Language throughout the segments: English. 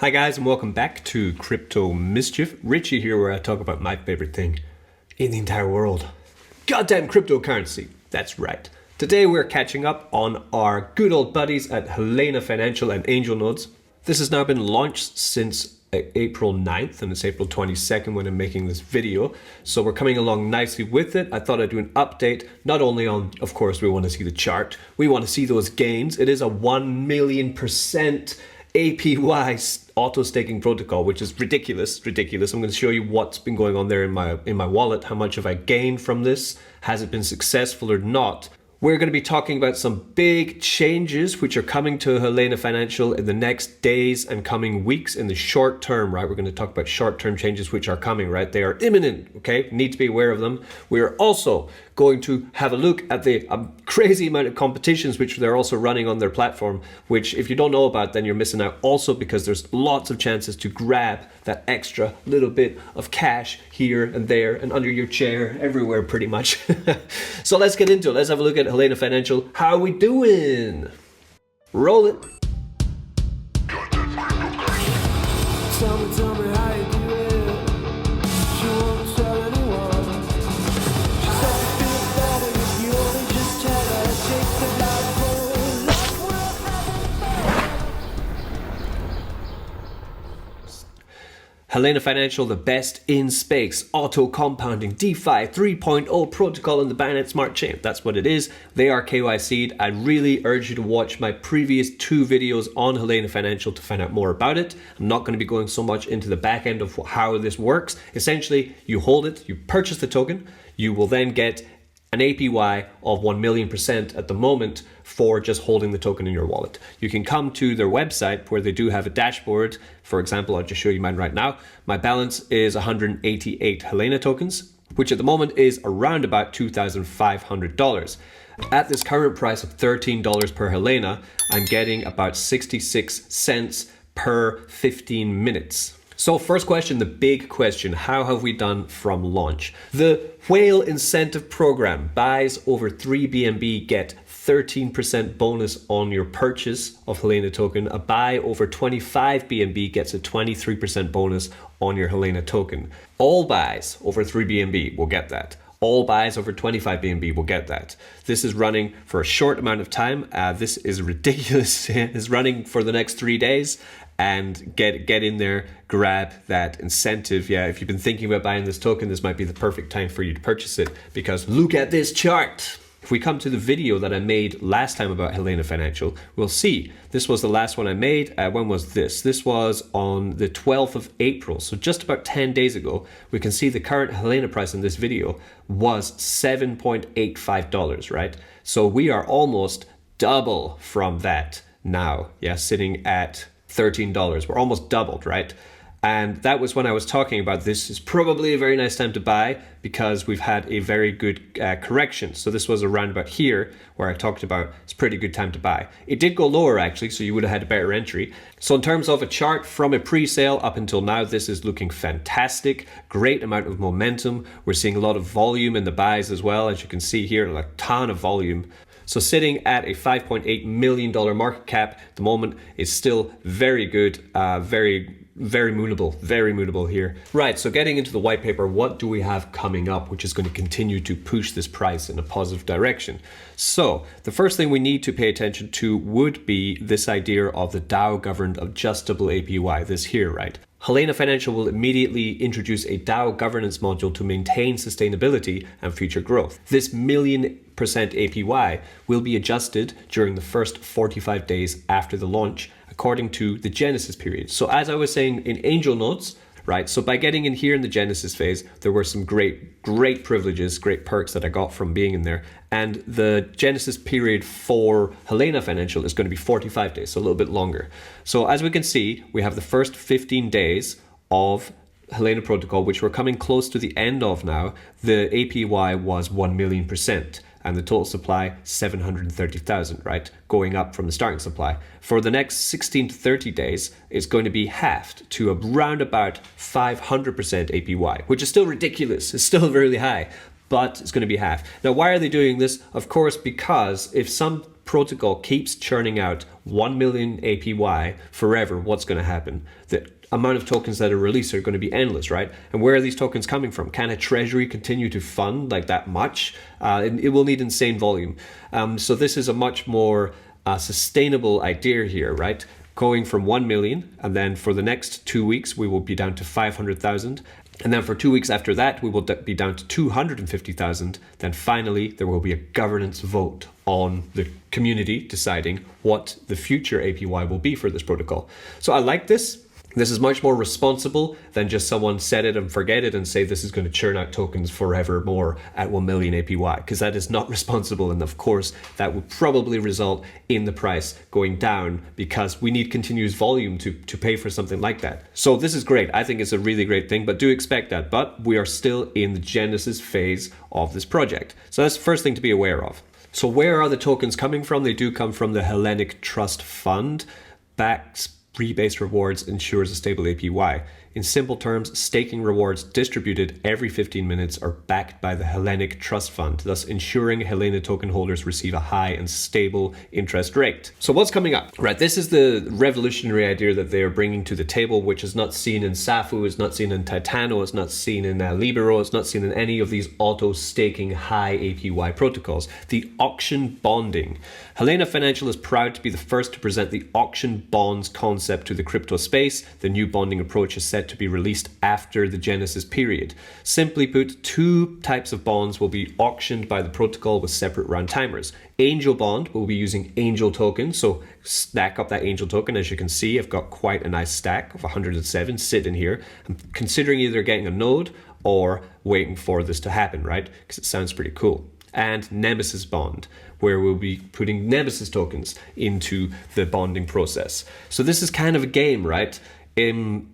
Hi guys, and welcome back to CryptoMischief. Richie here, where I talk about my favorite thing in the entire world. Goddamn cryptocurrency. That's right. Today we're catching up on our good old buddies at Helena Financial and Angel Nodes. This has now been launched since April 9th, and it's April 22nd when I'm making this video. So we're coming along nicely with it. I thought I'd do an update, not only on, of course, we want to see the chart, we want to see those gains. It is a 1,000,000% APY auto staking protocol, which is ridiculous. I'm going to show you what's been going on there in my wallet. How much have I gained from this? Has it been successful or not? We're going to be talking about some big changes which are coming to Helena Financial in the next days and coming weeks in the short term, right? We're going to talk about short-term changes which are coming, right? They are imminent, okay? Need to be aware of them. We're also going to have a look at the crazy amount of competitions which they're also running on their platform, which if you don't know about, then you're missing out also, because there's lots of chances to grab that extra little bit of cash here and there and under your chair, everywhere pretty much. So let's get into it. Let's have a look at Helena Financial. How are we doing? Roll it. Tell me how you do it. She won't tell anyone. She said you feel better if you only just tell her. Take the blindfold, like we're having fun. Helena Financial, the best in space, auto compounding, DeFi 3.0 protocol in the Binance Smart Chain. That's what it is. They are KYC'd. I really urge you to watch my previous 2 videos on Helena Financial to find out more about it. I'm not going to be going so much into the back end of how this works. Essentially, you hold it, you purchase the token, you will then get an APY of 1,000,000% at the moment for just holding the token in your wallet. You can come to their website where they do have a dashboard. For example, I'll just show you mine right now. My balance is 188 Helena tokens, which at the moment is around about $2,500. At this current price of $13 per Helena, I'm getting about 66 cents per 15 minutes. So first question, the big question, how have we done from launch? The whale incentive program, buys over 3 BNB get 13% bonus on your purchase of Helena token. A buy over 25 BNB gets a 23% bonus on your Helena token. All buys over 3 BNB will get that. All buys over 25 BNB will get that. This is running for a short amount of time. This is ridiculous. It's running for the next 3 days. And get in there, grab that incentive. Yeah, if you've been thinking about buying this token, this might be the perfect time for you to purchase it, because look at this chart. If we come to the video that I made last time about Helena Financial, we'll see this was the last one I made. When was this? This was on the 12th of April. So just about 10 days ago. We can see the current Helena price in this video was $7.85, right? So we are almost double from that now. Yeah, sitting at $13. We're almost doubled, right? And that was when I was talking about this is probably a very nice time to buy, because we've had a very good correction. So this was around about here where I talked about it's a pretty good time to buy. It did go lower actually, so you would have had a better entry. So in terms of a chart from a pre-sale up until now, this is looking fantastic. Great amount of momentum. We're seeing a lot of volume in the buys as well. As you can see here, a ton of volume. So sitting at a $5.8 million market cap at the moment is still very good, very moonable here. Right, so getting into the white paper, what do we have coming up which is going to continue to push this price in a positive direction? So the first thing we need to pay attention to would be this idea of the DAO governed adjustable APY, this here, right? Helena Financial will immediately introduce a DAO governance module to maintain sustainability and future growth. This 1,000,000% APY will be adjusted during the first 45 days after the launch, according to the Genesis period. So as I was saying in Angel Nodes, right? So by getting in here in the Genesis phase, there were some great privileges, great perks that I got from being in there. And the Genesis period for Helena Financial is going to be 45 days, so a little bit longer. So as we can see, we have the first 15 days of Helena protocol, which we're coming close to the end of now. The APY was 1,000,000%. And the total supply 730,000, right? Going up from the starting supply. For the next 16 to 30 days, it's going to be halved to around about 500% APY, which is still ridiculous. It's still really high, but it's going to be half. Now, why are they doing this? Of course, because if some protocol keeps churning out 1 million APY forever, what's going to happen? The amount of tokens that are released are going to be endless, right? And where are these tokens coming from? Can a treasury continue to fund like that much? It will need insane volume. So this is a much more sustainable idea here, right? Going from 1 million, and then for the next 2 weeks, we will be down to 500,000. And then for 2 weeks after that, we will be down to 250,000. Then finally, there will be a governance vote on the community deciding what the future APY will be for this protocol. So I like this. This is much more responsible than just someone set it and forget it and say this is going to churn out tokens forevermore at 1 million APY, because that is not responsible. And of course, that would probably result in the price going down because we need continuous volume to pay for something like that. So this is great. I think it's a really great thing, but do expect that. But we are still in the genesis phase of this project. So that's the first thing to be aware of. So where are the tokens coming from? They do come from the Hellenic Trust Fund. Backs Rebase rewards ensures a stable APY. In simple terms, staking rewards distributed every 15 minutes are backed by the Hellenic Trust Fund, thus ensuring Helena token holders receive a high and stable interest rate. So what's coming up? Right, this is the revolutionary idea that they are bringing to the table, which is not seen in Safu, is not seen in Titano, is not seen in Libero, is not seen in any of these auto-staking high APY protocols. The auction bonding. Helena Financial is proud to be the first to present the auction bonds concept to the crypto space. The new bonding approach is set to be released after the Genesis period. Simply put, two types of bonds will be auctioned by the protocol with separate round timers. Angel bond will be using angel tokens, so stack up that angel token. As you can see, I've got quite a nice stack of 107 sitting here. I'm considering either getting a node or waiting for this to happen, right? Because it sounds pretty cool. And Nemesis bond, where we'll be putting Nemesis tokens into the bonding process. So this is kind of a game, right?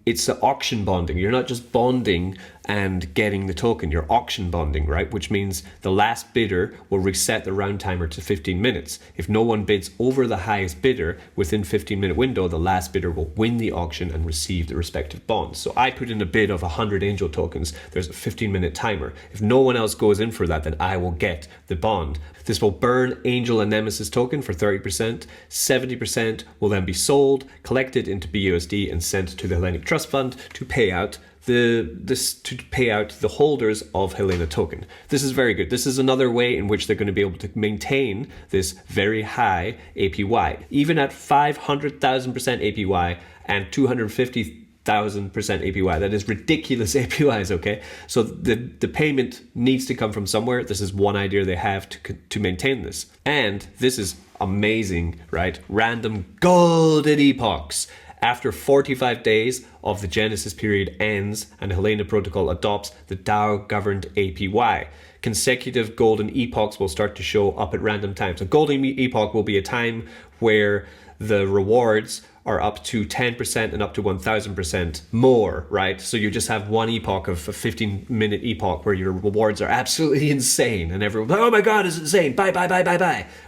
It's the auction bonding. You're not just bonding and getting the token, you're auction bonding, right? Which means the last bidder will reset the round timer to 15 minutes. If no one bids over the highest bidder within 15-minute window, the last bidder will win the auction and receive the respective bonds. So I put in a bid of 100 angel tokens. There's a 15-minute timer. If no one else goes in for that, then I will get the bond. This will burn angel and nemesis token for 30%. 70% will then be sold, collected into BUSD and sent to the Hellenic Trust Fund to pay out the holders of Helena token. This is very good. This is another way in which they're going to be able to maintain this very high APY. Even at 500,000% APY and 250,000% APY. That is ridiculous APYs, okay? So the payment needs to come from somewhere. This is one idea they have to maintain this. And this is amazing, right? Random golden epochs. After 45 days of the Genesis period ends and Helena protocol adopts the DAO governed APY, consecutive golden epochs will start to show up at random times. A golden epoch will be a time where the rewards are up to 10% and up to 1000% more, right? So you just have one epoch of a 15-minute epoch where your rewards are absolutely insane and everyone's like, oh my God, it's insane, buy,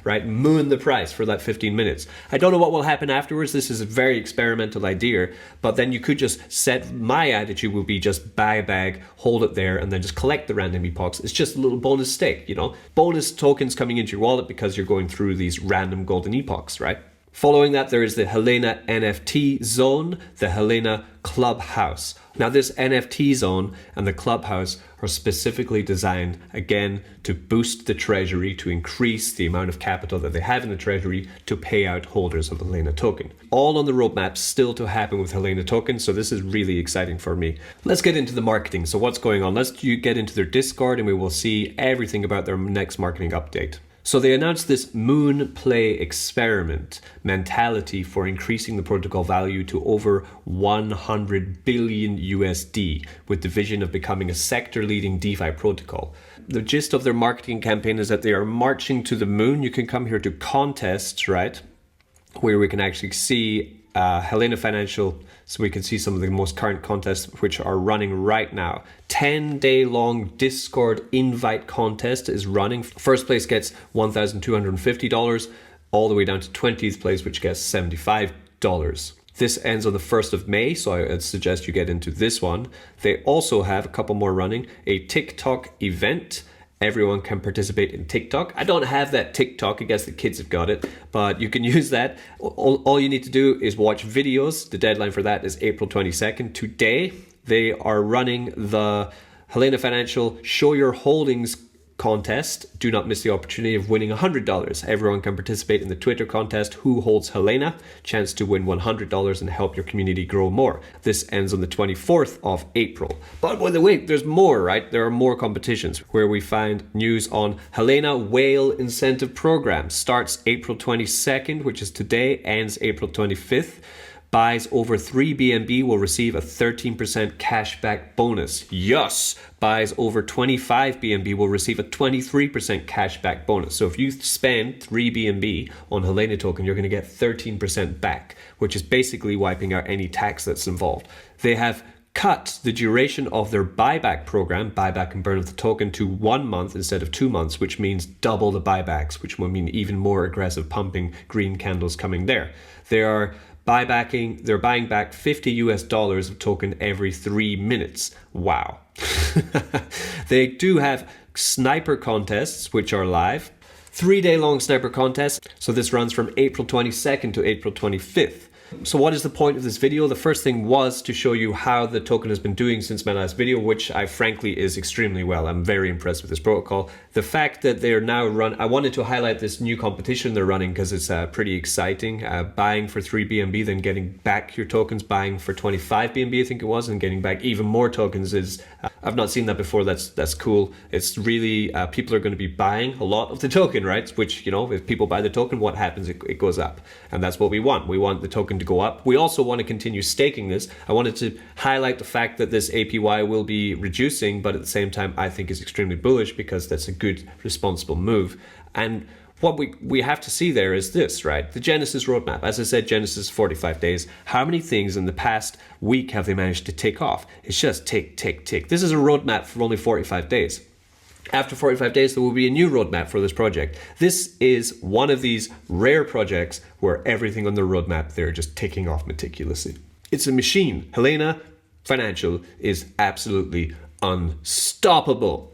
right? Moon the price for that 15 minutes. I don't know what will happen afterwards. This is a very experimental idea, but then you could just set, my attitude would be just buy a bag, hold it there, and then just collect the random epochs. It's just a little bonus stake, you know? Bonus tokens coming into your wallet because you're going through these random golden epochs, right? Following that, there is the Helena NFT zone, the Helena Clubhouse. Now this NFT zone and the Clubhouse are specifically designed, again, to boost the treasury, to increase the amount of capital that they have in the treasury to pay out holders of the Helena token. All on the roadmap still to happen with Helena token, so this is really exciting for me. Let's get into the marketing. So what's going on? Let's get into their Discord and we will see everything about their next marketing update. So they announced this moon play experiment mentality for increasing the protocol value to over 100 billion USD with the vision of becoming a sector-leading DeFi protocol. The gist of their marketing campaign is that they are marching to the moon. You can come here to contests, right? Where we can actually see Helena Financial, so we can see some of the most current contests which are running right now. 10-day long Discord invite contest is running. First place gets $1,250 all the way down to 20th place, which gets $75. This ends on the 1st of May, so I'd suggest you get into this one. They also have a couple more running, a TikTok event Everyone can participate in TikTok. I don't have that TikTok. I guess the kids have got it, but you can use that. All you need to do is watch videos. The deadline for that is April 22nd. Today, they are running the Helena Financial Show Your Holdings contest. Do not miss the opportunity of winning $100. Everyone can participate in the Twitter contest, Who Holds Helena? Chance to win $100 and help your community grow more. This ends on the 24th of April. But by the way, there's more, right? There are more competitions where we find news on Helena Whale Incentive Program. Starts April 22nd, which is today, ends April 25th. Buys over 3 BNB will receive a 13% cashback bonus. Yes! Buys over 25 BNB will receive a 23% cashback bonus. So if you spend 3 BNB on Helena token, you're going to get 13% back, which is basically wiping out any tax that's involved. They have cut the duration of their buyback program, buyback and burn of the token, to 1 month instead of 2 months, which means double the buybacks, which will mean even more aggressive pumping green candles coming there. They're buying back $50 of token every 3 minutes. Wow. They do have sniper contests, which are live. 3-day long sniper contests. So this runs from April 22nd to April 25th. So what is the point of this video? The first thing was to show you how the token has been doing since my last video, which frankly is extremely well. I'm very impressed with this protocol. The fact that they're now I wanted to highlight this new competition they're running because it's pretty exciting. Buying for 3 BNB, then getting back your tokens, buying for 25 BNB, I think it was, and getting back even more tokens is, I've not seen that before. That's cool. It's really, people are going to be buying a lot of the token, right? Which, you know, if people buy the token, what happens? It goes up. And that's what we want. We want the token to go up. We also want to continue staking this. I wanted to highlight the fact that this APY will be reducing, but at the same time, I think is extremely bullish because that's a good, responsible move. And what we have to see there is this, right? The Genesis roadmap. As I said, Genesis 45 days. How many things in the past week have they managed to tick off? It's just tick, tick, tick. This is a roadmap for only 45 days. After 45 days, there will be a new roadmap for this project. This is one of these rare projects where everything on the roadmap, they're just ticking off meticulously. It's a machine. Helena Financial is absolutely unstoppable.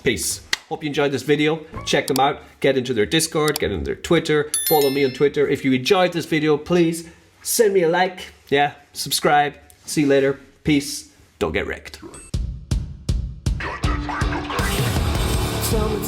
Peace. Hope you enjoyed this video. Check them out. Get into their Discord, get into their Twitter, follow me on Twitter. If you enjoyed this video, please send me a like. Yeah, subscribe. See you later. Peace. Don't get wrecked. Tell me